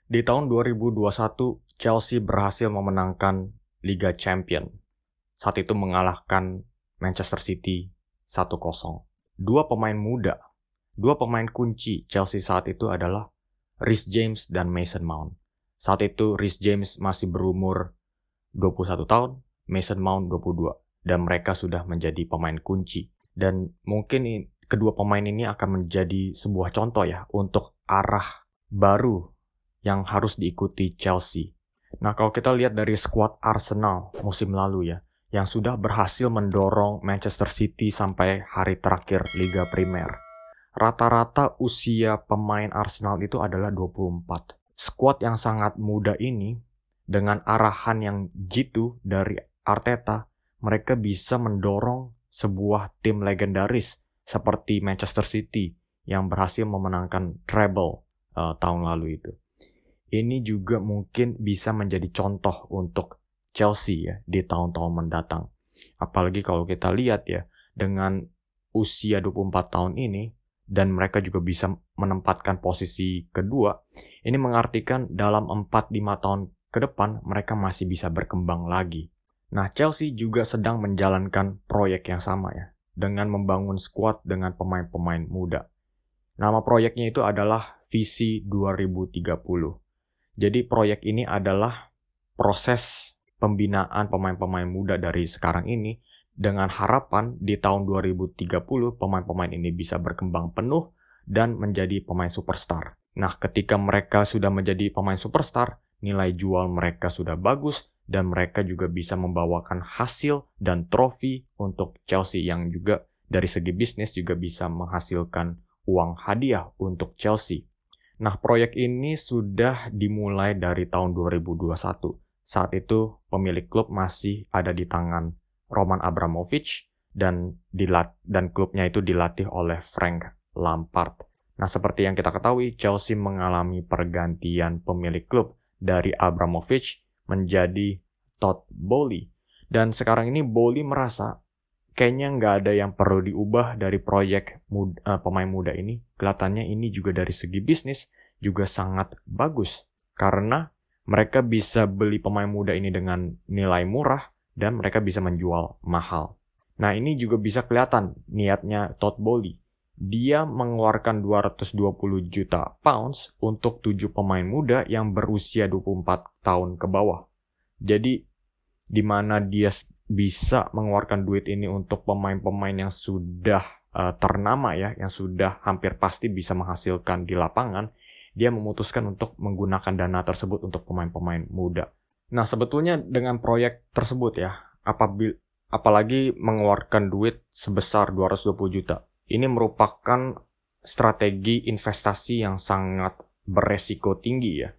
Di tahun 2021, Chelsea berhasil memenangkan Liga Champions. Saat itu mengalahkan Manchester City 1-0. Dua pemain kunci Chelsea saat itu adalah Reece James dan Mason Mount. Saat itu Reece James masih berumur 21 tahun, Mason Mount 22. Dan mereka sudah menjadi pemain kunci. Dan mungkin kedua pemain ini akan menjadi sebuah contoh ya untuk arah baru yang harus diikuti Chelsea. Nah, kalau kita lihat dari skuad Arsenal musim lalu ya, yang sudah berhasil mendorong Manchester City sampai hari terakhir Liga Primer. Rata-rata usia pemain Arsenal itu adalah 24. Skuad yang sangat muda ini, dengan arahan yang jitu dari Arteta, mereka bisa mendorong sebuah tim legendaris seperti Manchester City yang berhasil memenangkan treble tahun lalu itu. Ini juga mungkin bisa menjadi contoh untuk Chelsea ya di tahun-tahun mendatang. Apalagi kalau kita lihat ya, dengan usia 24 tahun ini, dan mereka juga bisa menempatkan posisi kedua, ini mengartikan dalam 4-5 tahun ke depan mereka masih bisa berkembang lagi. Nah, Chelsea juga sedang menjalankan proyek yang sama ya, dengan membangun skuad dengan pemain-pemain muda. Nama proyeknya itu adalah Visi 2030. Jadi proyek ini adalah proses pembinaan pemain-pemain muda dari sekarang ini dengan harapan di tahun 2030 pemain-pemain ini bisa berkembang penuh dan menjadi pemain superstar. Nah, ketika mereka sudah menjadi pemain superstar, nilai jual mereka sudah bagus dan mereka juga bisa membawakan hasil dan trofi untuk Chelsea yang juga dari segi bisnis juga bisa menghasilkan uang hadiah untuk Chelsea. Nah, proyek ini sudah dimulai dari tahun 2021. Saat itu pemilik klub masih ada di tangan Roman Abramovich dan klubnya itu dilatih oleh Frank Lampard. Nah, seperti yang kita ketahui, Chelsea mengalami pergantian pemilik klub dari Abramovich menjadi Todd Boehly. Dan sekarang ini Boehly merasa kayaknya nggak ada yang perlu diubah dari proyek pemain muda ini. Kelihatannya ini juga dari segi bisnis juga sangat bagus. Karena mereka bisa beli pemain muda ini dengan nilai murah dan mereka bisa menjual mahal. Nah, ini juga bisa kelihatan niatnya Todd Boehly. Dia mengeluarkan 220 juta pounds untuk 7 pemain muda yang berusia 24 tahun ke bawah. Jadi, di mana dia bisa mengeluarkan duit ini untuk pemain-pemain yang sudah ternama ya, yang sudah hampir pasti bisa menghasilkan di lapangan, dia memutuskan untuk menggunakan dana tersebut untuk pemain-pemain muda. Nah, sebetulnya dengan proyek tersebut ya, apalagi mengeluarkan duit sebesar 220 juta, ini merupakan strategi investasi yang sangat beresiko tinggi ya.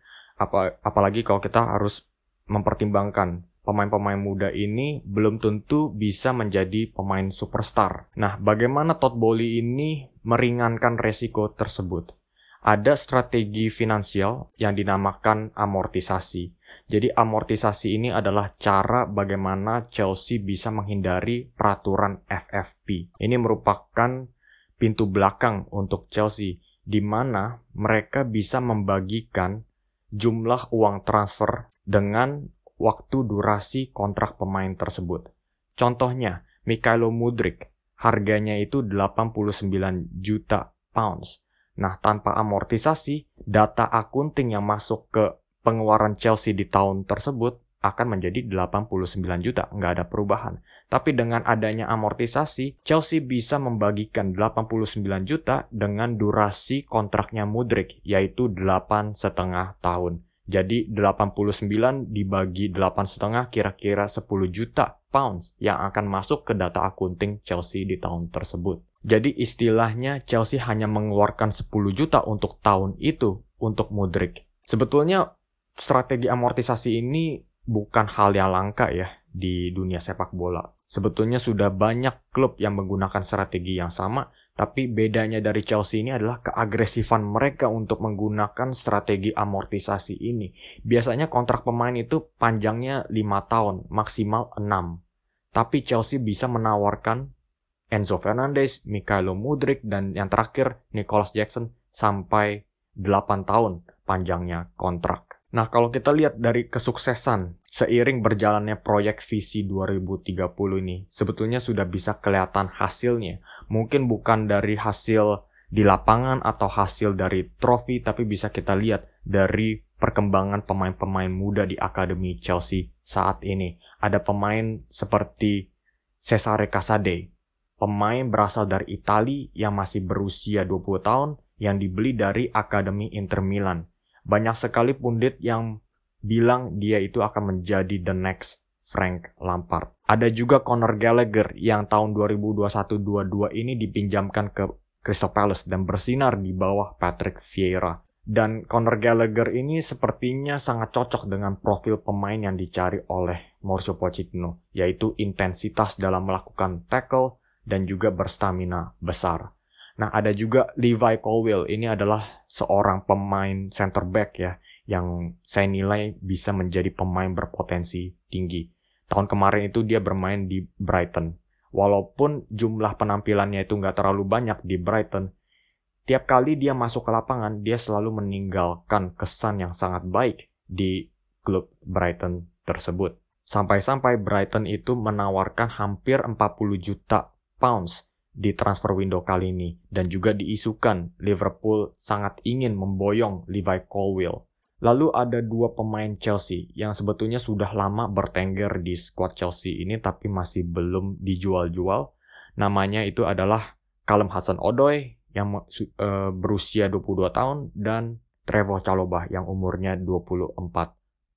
Apalagi kalau kita harus mempertimbangkan pemain-pemain muda ini belum tentu bisa menjadi pemain superstar. Nah, bagaimana Todd Boehly ini meringankan resiko tersebut? Ada strategi finansial yang dinamakan amortisasi. Jadi amortisasi ini adalah cara bagaimana Chelsea bisa menghindari peraturan FFP. Ini merupakan pintu belakang untuk Chelsea, di mana mereka bisa membagikan jumlah uang transfer dengan waktu durasi kontrak pemain tersebut. Contohnya, Mykhailo Mudryk, harganya itu 89 juta pounds. Nah, tanpa amortisasi, data akunting yang masuk ke pengeluaran Chelsea di tahun tersebut akan menjadi 89 juta, nggak ada perubahan. Tapi dengan adanya amortisasi, Chelsea bisa membagikan 89 juta dengan durasi kontraknya Mudryk, yaitu 8,5 tahun. Jadi 89 dibagi 8,5 kira-kira 10 juta pounds yang akan masuk ke data akunting Chelsea di tahun tersebut. Jadi istilahnya Chelsea hanya mengeluarkan 10 juta untuk tahun itu untuk Mudryk. Sebetulnya strategi amortisasi ini bukan hal yang langka ya di dunia sepak bola. Sebetulnya sudah banyak klub yang menggunakan strategi yang sama, tapi bedanya dari Chelsea ini adalah keagresifan mereka untuk menggunakan strategi amortisasi ini. Biasanya kontrak pemain itu panjangnya 5 tahun, maksimal 6. Tapi Chelsea bisa menawarkan Enzo Fernandez, Mykhailo Mudryk, dan yang terakhir Nicholas Jackson sampai 8 tahun panjangnya kontrak. Nah, kalau kita lihat dari kesuksesan seiring berjalannya proyek visi 2030 ini, sebetulnya sudah bisa kelihatan hasilnya. Mungkin bukan dari hasil di lapangan atau hasil dari trofi, tapi bisa kita lihat dari perkembangan pemain-pemain muda di Akademi Chelsea saat ini. Ada pemain seperti Cesare Casade, pemain berasal dari Italia yang masih berusia 20 tahun yang dibeli dari Akademi Inter Milan. Banyak sekali pundit yang bilang dia itu akan menjadi the next Frank Lampard. Ada juga Conor Gallagher yang tahun 2021-22 ini dipinjamkan ke Crystal Palace dan bersinar di bawah Patrick Vieira. Dan Conor Gallagher ini sepertinya sangat cocok dengan profil pemain yang dicari oleh Mauricio Pochettino, yaitu intensitas dalam melakukan tackle dan juga berstamina besar. Nah, ada juga Levi Colwill. Ini adalah seorang pemain center back ya, yang saya nilai bisa menjadi pemain berpotensi tinggi. Tahun kemarin itu dia bermain di Brighton. Walaupun jumlah penampilannya itu nggak terlalu banyak di Brighton, tiap kali dia masuk ke lapangan, dia selalu meninggalkan kesan yang sangat baik di klub Brighton tersebut. Sampai-sampai Brighton itu menawarkan hampir 40 juta pounds di transfer window kali ini. Dan juga diisukan Liverpool sangat ingin memboyong Levi Colwill. Lalu ada dua pemain Chelsea yang sebetulnya sudah lama bertengger di squad Chelsea ini tapi masih belum dijual-jual. Namanya itu adalah Callum Hudson-Odoi yang berusia 22 tahun dan Trevoh Chalobah yang umurnya 24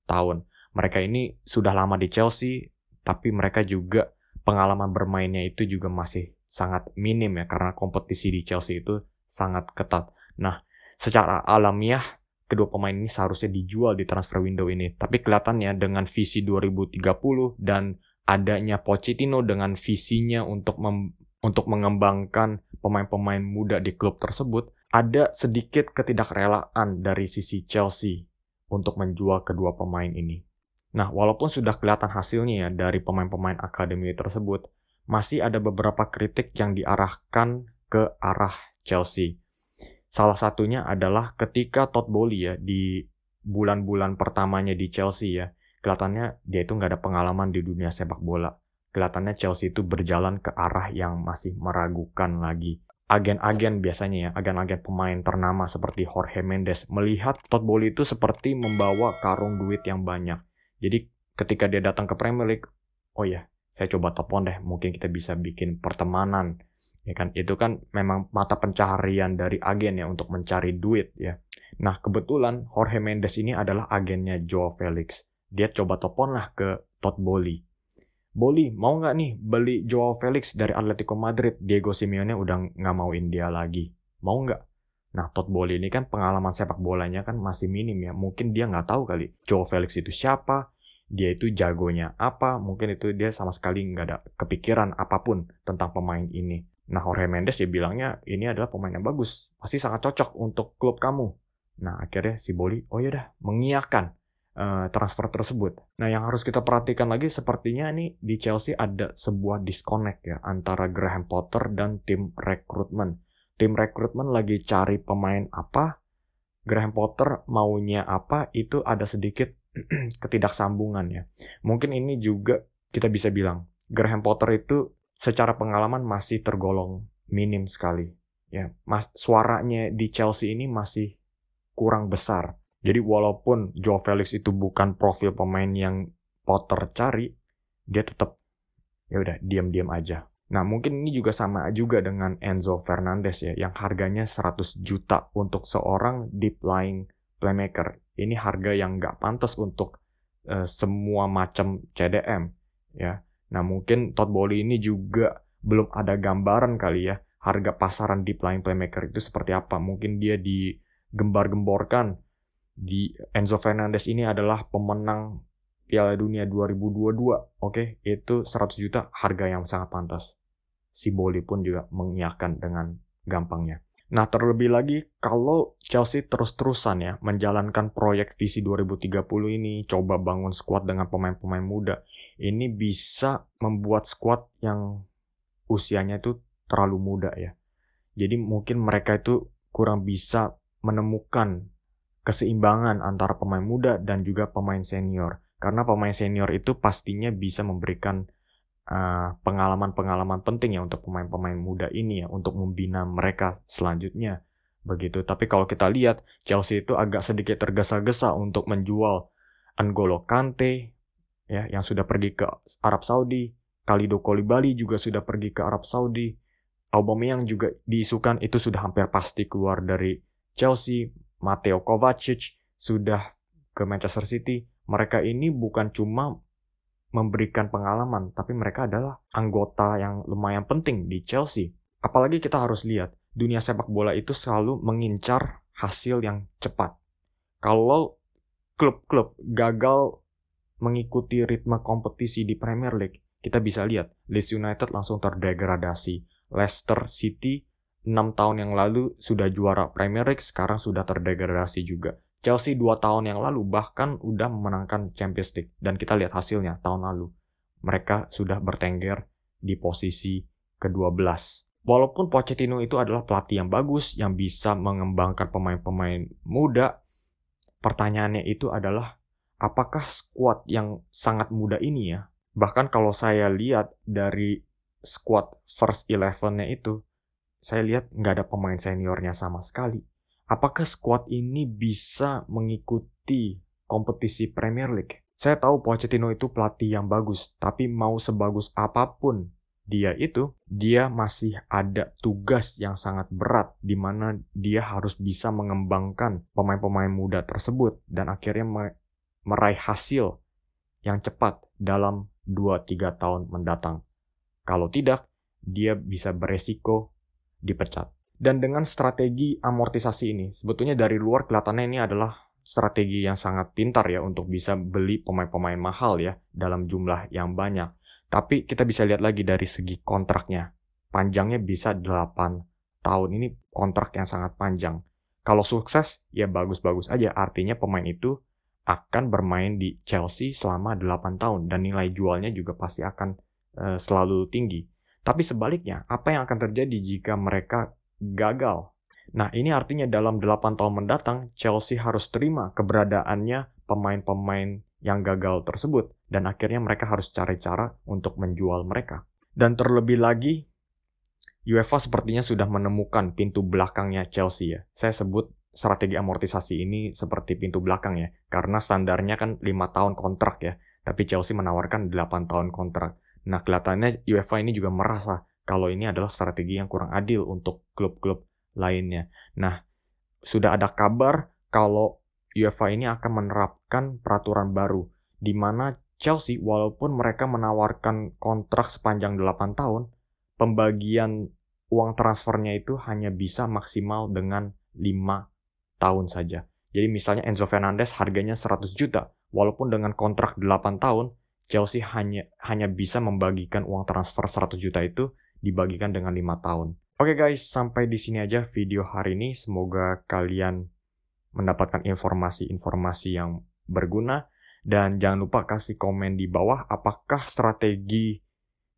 tahun. Mereka ini sudah lama di Chelsea, tapi mereka juga pengalaman bermainnya itu juga masih sangat minim ya, karena kompetisi di Chelsea itu sangat ketat. Nah, secara alamiah kedua pemain ini seharusnya dijual di transfer window ini. Tapi kelihatannya dengan visi 2030 dan adanya Pochettino dengan visinya untuk mengembangkan pemain-pemain muda di klub tersebut, ada sedikit ketidakrelaan dari sisi Chelsea untuk menjual kedua pemain ini. Nah, walaupun sudah kelihatan hasilnya ya dari pemain-pemain akademi tersebut, masih ada beberapa kritik yang diarahkan ke arah Chelsea. Salah satunya adalah ketika Todd Boehly ya di bulan-bulan pertamanya di Chelsea ya, kelihatannya dia itu nggak ada pengalaman di dunia sepak bola. Kelihatannya Chelsea itu berjalan ke arah yang masih meragukan lagi. Agen-agen biasanya ya, agen-agen pemain ternama seperti Jorge Mendes melihat Todd Boehly itu seperti membawa karung duit yang banyak. Jadi ketika dia datang ke Premier League, oh ya, saya coba telepon deh, mungkin kita bisa bikin pertemanan. Ya kan, itu kan memang mata pencaharian dari agen ya untuk mencari duit ya. Nah, kebetulan Jorge Mendes ini adalah agennya Joao Felix. Dia coba telepon lah ke Todd Boehly. Boehly, mau nggak nih beli Joao Felix dari Atletico Madrid? Diego Simeone udah nggak mauin dia lagi. Mau nggak? Nah, Todd Boehly ini kan pengalaman sepak bolanya kan masih minim ya. Mungkin dia nggak tahu kali Joao Felix itu siapa, dia itu jagonya apa. Mungkin itu dia sama sekali nggak ada kepikiran apapun tentang pemain ini. Nah, Jorge Mendes ya bilangnya ini adalah pemain yang bagus, pasti sangat cocok untuk klub kamu. Nah, akhirnya si Boehly, oh yaudah, mengiyakan transfer tersebut. Nah, yang harus kita perhatikan lagi sepertinya nih di Chelsea ada sebuah disconnect ya antara Graham Potter dan tim rekrutmen. Tim rekrutmen lagi cari pemain apa, Graham Potter maunya apa, itu ada sedikit ketidaksambungan ya. Mungkin ini juga kita bisa bilang, Graham Potter itu secara pengalaman masih tergolong minim sekali. Ya, suaranya di Chelsea ini masih kurang besar. Jadi walaupun Joao Felix itu bukan profil pemain yang Potter cari, dia tetap ya udah diam-diam aja. Nah, mungkin ini juga sama juga dengan Enzo Fernandez ya, yang harganya 100 juta untuk seorang deep lying playmaker. Ini harga yang nggak pantas untuk semua macam CDM ya. Nah, mungkin Todd Boehly ini juga belum ada gambaran kali ya, harga pasaran deep lying playmaker itu seperti apa. Mungkin dia digembar-gemborkan di Enzo Fernandez ini adalah pemenang Piala Dunia 2022. Oke, itu 100 juta harga yang sangat pantas. Si Boehly pun juga mengiyakan dengan gampangnya. Nah, terlebih lagi kalau Chelsea terus-terusan ya menjalankan proyek visi 2030 ini, coba bangun skuad dengan pemain-pemain muda, ini bisa membuat skuad yang usianya itu terlalu muda ya. Jadi mungkin mereka itu kurang bisa menemukan keseimbangan antara pemain muda dan juga pemain senior. Karena pemain senior itu pastinya bisa memberikan pengalaman-pengalaman penting ya untuk pemain-pemain muda ini ya, untuk membina mereka selanjutnya. Begitu. Tapi kalau kita lihat, Chelsea itu agak sedikit tergesa-gesa untuk menjual N'Golo Kante ya, yang sudah pergi ke Arab Saudi. Kalidou Koulibaly juga sudah pergi ke Arab Saudi. Aubameyang juga diisukan itu sudah hampir pasti keluar dari Chelsea. Mateo Kovacic sudah ke Manchester City. Mereka ini bukan cuma memberikan pengalaman, tapi mereka adalah anggota yang lumayan penting di Chelsea. Apalagi kita harus lihat, dunia sepak bola itu selalu mengincar hasil yang cepat. Kalau klub-klub gagal mengikuti ritme kompetisi di Premier League, kita bisa lihat Leeds United langsung terdegradasi. Leicester City 6 tahun yang lalu sudah juara Premier League, sekarang sudah terdegradasi juga. Chelsea 2 tahun yang lalu bahkan udah memenangkan Champions League. Dan kita lihat hasilnya tahun lalu. Mereka sudah bertengger di posisi ke-12. Walaupun Pochettino itu adalah pelatih yang bagus, yang bisa mengembangkan pemain-pemain muda, pertanyaannya itu adalah, apakah skuad yang sangat muda ini ya? Bahkan kalau saya lihat dari skuad first 11-nya itu, saya lihat nggak ada pemain seniornya sama sekali. Apakah skuad ini bisa mengikuti kompetisi Premier League? Saya tahu Pochettino itu pelatih yang bagus, tapi mau sebagus apapun dia masih ada tugas yang sangat berat di mana dia harus bisa mengembangkan pemain-pemain muda tersebut dan akhirnya meraih hasil yang cepat dalam 2-3 tahun mendatang. Kalau tidak, dia bisa beresiko dipecat. Dan dengan strategi amortisasi ini, sebetulnya dari luar kelihatannya ini adalah strategi yang sangat pintar ya untuk bisa beli pemain-pemain mahal ya dalam jumlah yang banyak. Tapi kita bisa lihat lagi dari segi kontraknya. Panjangnya bisa 8 tahun. Ini kontrak yang sangat panjang. Kalau sukses, ya bagus-bagus aja. Artinya pemain itu akan bermain di Chelsea selama 8 tahun. Dan nilai jualnya juga pasti akan selalu tinggi. Tapi sebaliknya, apa yang akan terjadi jika mereka gagal? Nah, ini artinya dalam 8 tahun mendatang, Chelsea harus terima keberadaannya pemain-pemain yang gagal tersebut. Dan akhirnya mereka harus cari cara untuk menjual mereka. Dan terlebih lagi, UEFA sepertinya sudah menemukan pintu belakangnya Chelsea ya. Saya sebut strategi amortisasi ini seperti pintu belakang ya. Karena standarnya kan 5 tahun kontrak ya. Tapi Chelsea menawarkan 8 tahun kontrak. Nah, kelihatannya UEFA ini juga merasa kalau ini adalah strategi yang kurang adil untuk klub-klub lainnya. Nah, sudah ada kabar kalau UEFA ini akan menerapkan peraturan baru, di mana Chelsea walaupun mereka menawarkan kontrak sepanjang 8 tahun, pembagian uang transfernya itu hanya bisa maksimal dengan 5 tahun saja. Jadi misalnya Enzo Fernandez harganya 100 juta, walaupun dengan kontrak 8 tahun, Chelsea hanya bisa membagikan uang transfer 100 juta itu dibagikan dengan 5 tahun. Oke guys, sampai di sini aja video hari ini. Semoga kalian mendapatkan informasi-informasi yang berguna. Dan jangan lupa kasih komen di bawah apakah strategi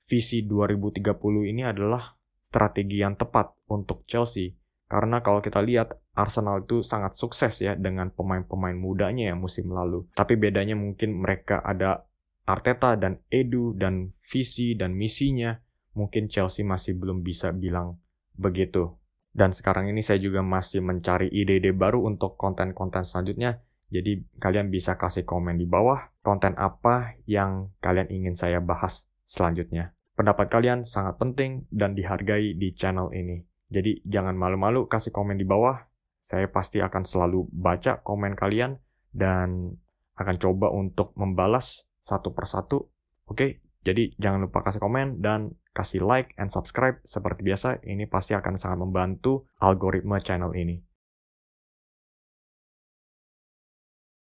visi 2030 ini adalah strategi yang tepat untuk Chelsea. Karena kalau kita lihat, Arsenal itu sangat sukses ya dengan pemain-pemain mudanya yang musim lalu. Tapi bedanya mungkin mereka ada Arteta dan Edu dan visi dan misinya. Mungkin Chelsea masih belum bisa bilang begitu. Dan sekarang ini saya juga masih mencari ide-ide baru untuk konten-konten selanjutnya. Jadi kalian bisa kasih komen di bawah konten apa yang kalian ingin saya bahas selanjutnya. Pendapat kalian sangat penting dan dihargai di channel ini. Jadi jangan malu-malu kasih komen di bawah. Saya pasti akan selalu baca komen kalian dan akan coba untuk membalas satu persatu. Oke, jadi jangan lupa kasih komen dan kasih like and subscribe seperti biasa. Ini pasti akan sangat membantu algoritma channel ini.